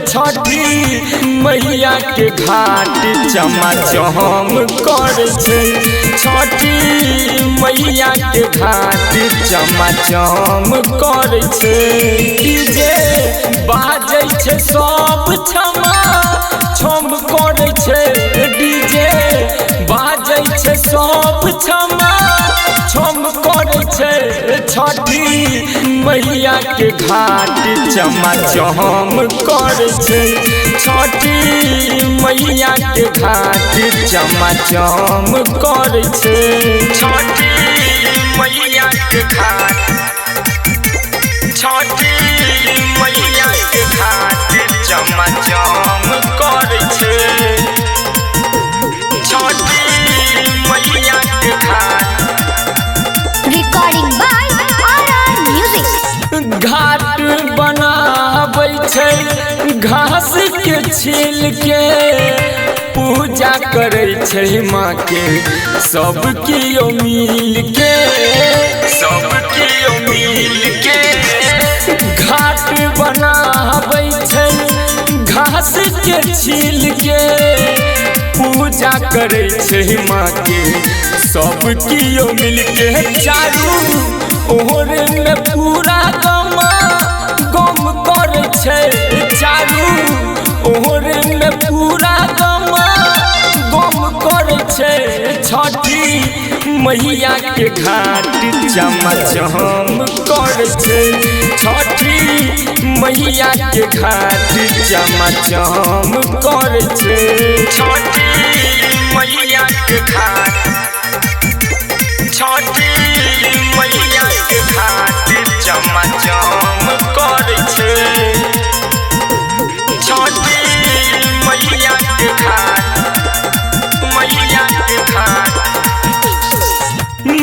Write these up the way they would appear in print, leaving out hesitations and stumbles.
छठी मैया के घाट चमाचम करे छे। छठी मैया के घाट चमाचम करे छे। डीजे बाजै छे सब छमा छम करे छे। डीजे बाजै छे सब छमा छम करे छे। छठी मैया के घाट चमाचम करे छे। छठी मैया के घाट चमाचम करे छे। छठी मैया के घाट, छठी मैया के घाट चमाचम करे छे। छठी मैया के घाट रिकॉर्डिंग बाय आर म्यूजिक। घाट बनाबै छै घास के छील के। पूजा करे छै माँ के सब कियो मिल के, सब कियो मिल के। घाट बनाबै छै घास के छील के। पूजा करे छै माँ के सब कियो मिल के। चारू ओर में पूरा गम करे छे। चारू ओर में पूरा गम करे छे। छठी मैया के घाट चमाचम करे छे। छठी मैया के घाट चमाचम करे छे। छठी मैया के घाट, छठी मैया के घाट चमाचम करे छे। छठी मैया के घाट, मैया के घाट।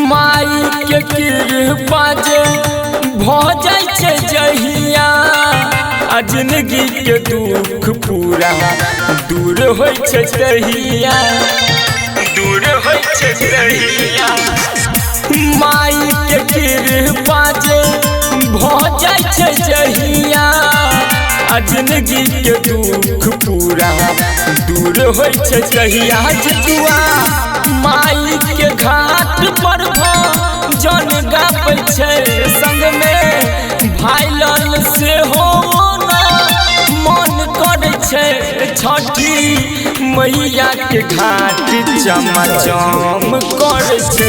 माई के कृपा जे भ जाय छै जहिया, आ जिंदगी के दुख पूरा दूर होय छै तहिया, दूर होय छै तहिया। माई के कृपा जे भ जाय छै जहिया, आ जिंदगी के दुख पूरा दूर होय छै तहिया। जितुआ माई के घाट पर जन गाबै छै। संग में भाइलल से हो मन करे छे। छठी मैया के घाट चमाचम करे छे।